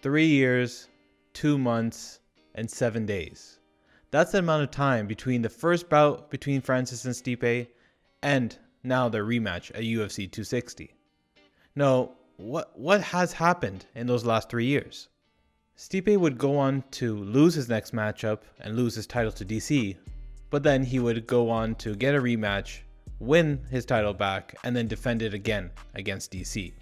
3 years, 2 months, and 7 days. That's the amount of time between the first bout between Francis and Stipe and now their rematch at UFC 260. Now, what has happened in those last 3 years? Stipe would go on to lose his next matchup and lose his title to DC, but then he would go on to get a rematch, win his title back, and then defend it again against DC.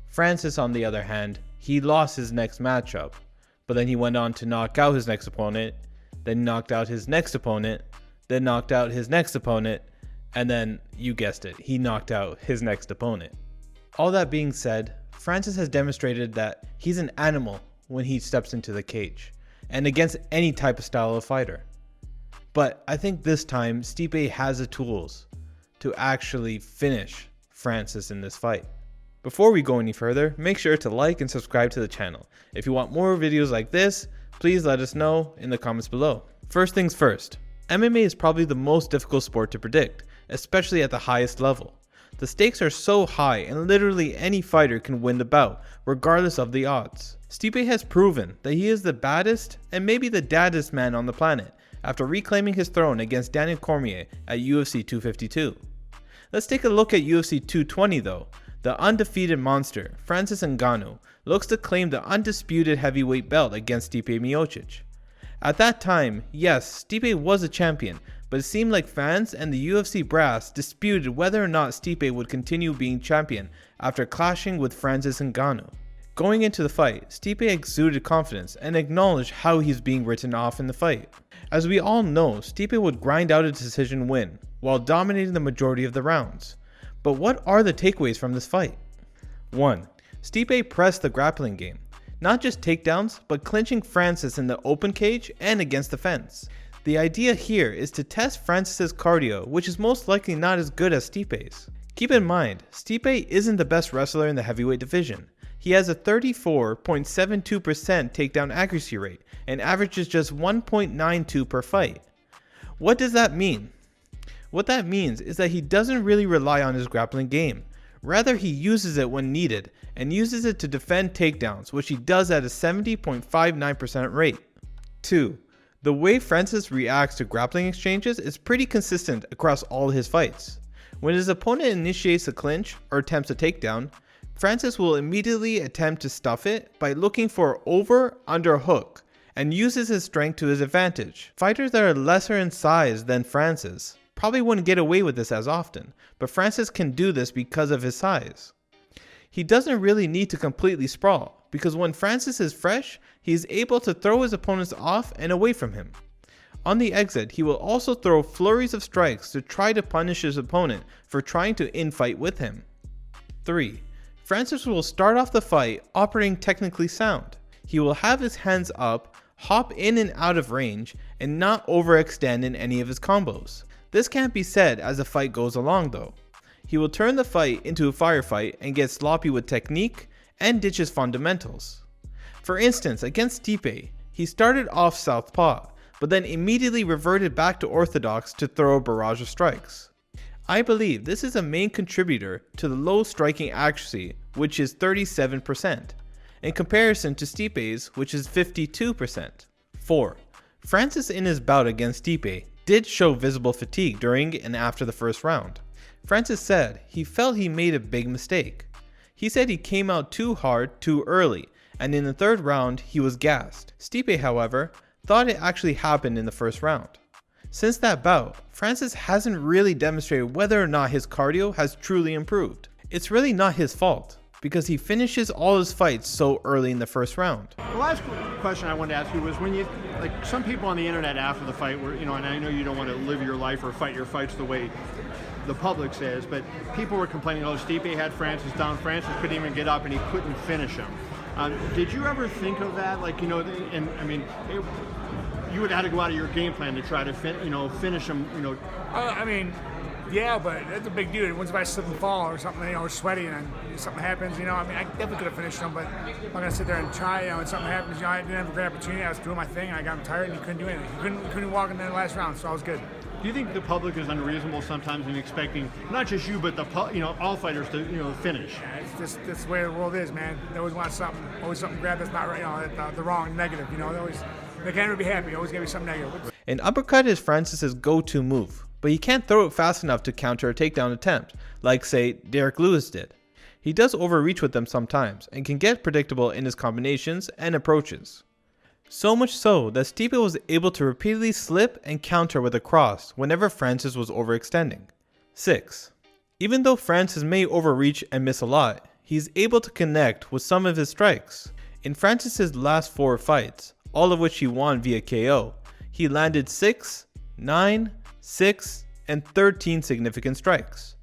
Francis, on the other hand, he lost his next matchup, but then he went on to knock out his next opponent, then knocked out his next opponent, then knocked out his next opponent, and then, you guessed it, he knocked out his next opponent. All that being said, Francis has demonstrated that he's an animal when he steps into the cage, and against any type of style of fighter. But I think this time, Stipe has the tools to actually finish Francis in this fight. Before we go any further, make sure to like and subscribe to the channel. If you want more videos like this, please let us know in the comments below. First things first, MMA is probably the most difficult sport to predict, especially at the highest level. The stakes are so high and literally any fighter can win the bout, regardless of the odds. Stipe has proven that he is the baddest and maybe the daddest man on the planet after reclaiming his throne against Daniel Cormier at UFC 252. Let's take a look at UFC 220 though. The undefeated monster, Francis Ngannou, looks to claim the undisputed heavyweight belt against Stipe Miocic. At that time, yes, Stipe was a champion, but it seemed like fans and the UFC brass disputed whether or not Stipe would continue being champion after clashing with Francis Ngannou. Going into the fight, Stipe exuded confidence and acknowledged how he's being written off in the fight. As we all know, Stipe would grind out a decision win, while dominating the majority of the rounds. But what are the takeaways from this fight? 1. Stipe pressed the grappling game. Not just takedowns, but clinching Francis in the open cage and against the fence. The idea here is to test Francis's cardio, which is most likely not as good as Stipe's. Keep in mind, Stipe isn't the best wrestler in the heavyweight division. He has a 34.72% takedown accuracy rate and averages just 1.92 per fight. What does that mean? What that means is that he doesn't really rely on his grappling game. Rather, he uses it when needed and uses it to defend takedowns, which he does at a 70.59% rate. 2. The way Francis reacts to grappling exchanges is pretty consistent across all his fights. When his opponent initiates a clinch or attempts a takedown, Francis will immediately attempt to stuff it by looking for over-under hook and uses his strength to his advantage. Fighters that are lesser in size than Francis probably wouldn't get away with this as often, but Francis can do this because of his size. He doesn't really need to completely sprawl, because when Francis is fresh, he is able to throw his opponents off and away from him. On the exit, he will also throw flurries of strikes to try to punish his opponent for trying to infight with him. 3. Francis will start off the fight operating technically sound. He will have his hands up, hop in and out of range, and not overextend in any of his combos. This can't be said as the fight goes along though. He will turn the fight into a firefight and get sloppy with technique and ditch his fundamentals. For instance, against Stipe, he started off southpaw, but then immediately reverted back to orthodox to throw a barrage of strikes. I believe this is a main contributor to the low striking accuracy, which is 37%, in comparison to Stipe's, which is 52%. 4. Francis in his bout against Stipe did show visible fatigue during and after the first round. Francis said he felt he made a big mistake. He said he came out too hard too early, and in the third round he was gassed. Stipe, however, thought it actually happened in the first round. Since that bout, Francis hasn't really demonstrated whether or not his cardio has truly improved. It's really not his fault, because he finishes all his fights so early in the first round. The last question I wanted to ask you was, when you, like, some people on the internet after the fight were, and I know you don't want to live your life or fight your fights the way the public says, but people were complaining, oh, Stipe had Francis down, Francis couldn't even get up and he couldn't finish him. Did you ever think of that? Like, and I mean, you would have to go out of your game plan to try to finish him, I mean, yeah, but that's a big dude. Once if I slip and fall or something, or sweaty and something happens, I mean, I definitely could have finished him, but I'm not going to sit there and try, and something happens, I didn't have a great opportunity. I was doing my thing, and I got him tired, and he couldn't do anything. He couldn't walk in the last round, so I was good. Do you think the public is unreasonable sometimes in expecting not just you, but all fighters to finish? Yeah, that's the way the world is, man. They always want something, always something grab that's not right, the wrong, negative. They can't ever be happy. Always gonna be something negative. An uppercut is Francis's go-to move, but he can't throw it fast enough to counter a takedown attempt, like say Derek Lewis did. He does overreach with them sometimes and can get predictable in his combinations and approaches. So much so that Stipe was able to repeatedly slip and counter with a cross whenever Francis was overextending. 6. Even though Francis may overreach and miss a lot, he's able to connect with some of his strikes. In Francis's last 4 fights, all of which he won via KO, he landed 6, 9, 6, and 13 significant strikes.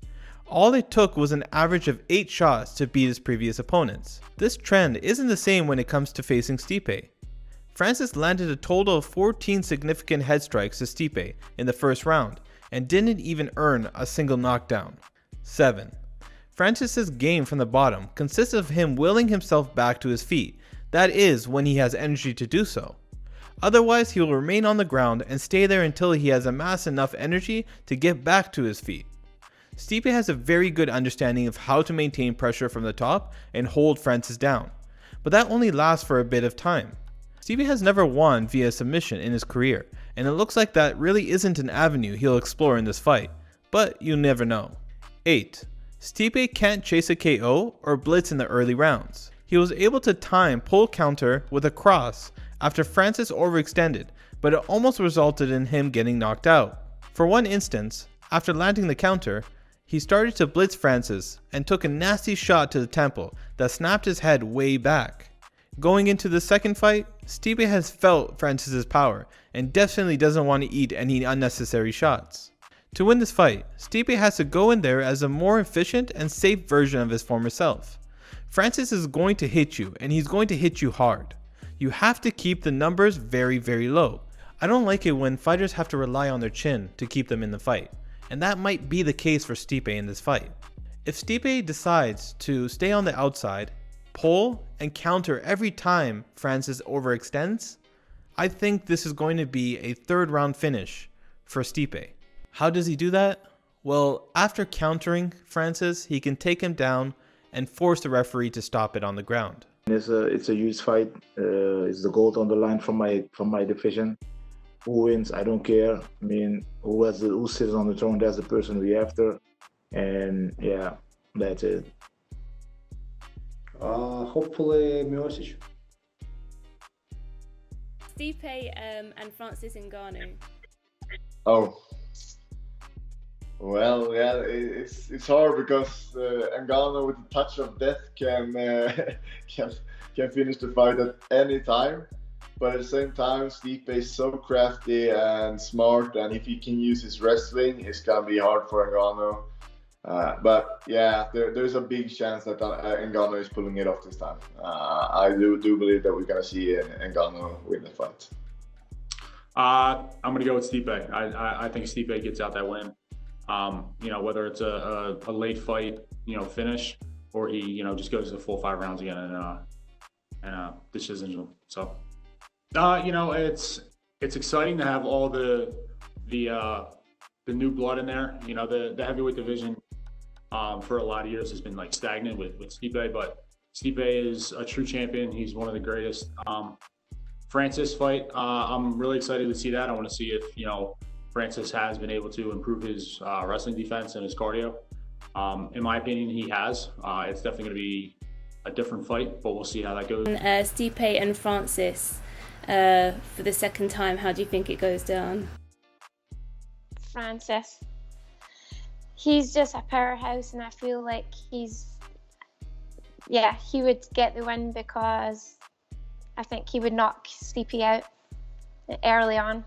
All it took was an average of 8 shots to beat his previous opponents. This trend isn't the same when it comes to facing Stipe. Francis landed a total of 14 significant head strikes to Stipe in the first round and didn't even earn a single knockdown. 7. Francis's game from the bottom consists of him willing himself back to his feet, that is, when he has energy to do so. Otherwise, he will remain on the ground and stay there until he has amassed enough energy to get back to his feet. Stipe has a very good understanding of how to maintain pressure from the top and hold Francis down, but that only lasts for a bit of time. Stipe has never won via submission in his career, and it looks like that really isn't an avenue he'll explore in this fight, but you never know. 8. Stipe can't chase a KO or blitz in the early rounds. He was able to time pull counter with a cross after Francis overextended, but it almost resulted in him getting knocked out. For one instance, after landing the counter, he started to blitz Francis and took a nasty shot to the temple that snapped his head way back. Going into the second fight, Stipe has felt Francis's power and definitely doesn't want to eat any unnecessary shots. To win this fight, Stipe has to go in there as a more efficient and safe version of his former self. Francis is going to hit you, and he's going to hit you hard. You have to keep the numbers very, very low. I don't like it when fighters have to rely on their chin to keep them in the fight, and that might be the case for Stipe in this fight. If Stipe decides to stay on the outside, pull, and counter every time Francis overextends, I think this is going to be a 3rd round finish for Stipe. How does he do that? Well, after countering Francis, he can take him down and force the referee to stop it on the ground. It's a huge fight. It's the gold on the line from my division. Who wins, I don't care. I mean, who sits on the throne, that's the person we after. And yeah, that's it. Hopefully Miocic. Stipe and Francis Ngannou. Oh. Well, yeah, it's hard because Ngannou with a touch of death can finish the fight at any time. But at the same time, Stipe is so crafty and smart, and if he can use his wrestling, it's gonna be hard for Ngannou. But yeah, there's a big chance that Ngannou is pulling it off this time. I do believe that we're gonna see Ngannou win the fight. I'm gonna go with Stipe. I think Stipe gets out that win. Whether it's a late fight, finish, or he, just goes to the full 5 rounds again and decision. So, it's exciting to have all the new blood in there. The heavyweight division for a lot of years has been like stagnant with Stipe, but Stipe is a true champion. He's one of the greatest. Francis fight, I'm really excited to see that. I want to see if, Francis has been able to improve his wrestling defense and his cardio. In my opinion, he has. It's definitely going to be a different fight, but we'll see how that goes. Stipe and Francis for the second time, how do you think it goes down? Francis. He's just a powerhouse, and I feel like he would get the win because I think he would knock Stipe out early on.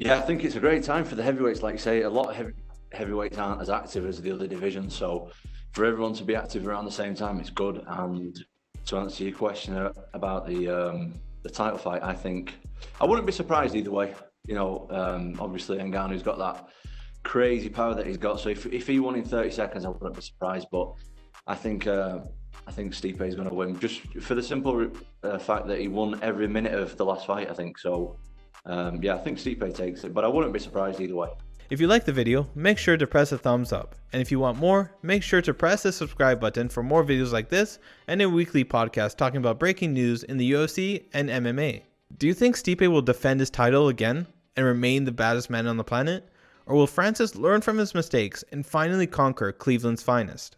Yeah, I think it's a great time for the heavyweights. Like you say, a lot of heavyweights aren't as active as the other divisions, so for everyone to be active around the same time, it's good. And to answer your question about the title fight, I think I wouldn't be surprised either way. Obviously Ngannou's got that crazy power that he's got, so if he won in 30 seconds, I wouldn't be surprised. But I think Stipe is going to win, just for the simple fact that he won every minute of the last fight, I think. So, I think Stipe takes it, but I wouldn't be surprised either way. If you like the video, make sure to press a thumbs up. And if you want more, make sure to press the subscribe button for more videos like this and a weekly podcast talking about breaking news in the UFC and MMA. Do you think Stipe will defend his title again and remain the baddest man on the planet? Or will Francis learn from his mistakes and finally conquer Cleveland's finest?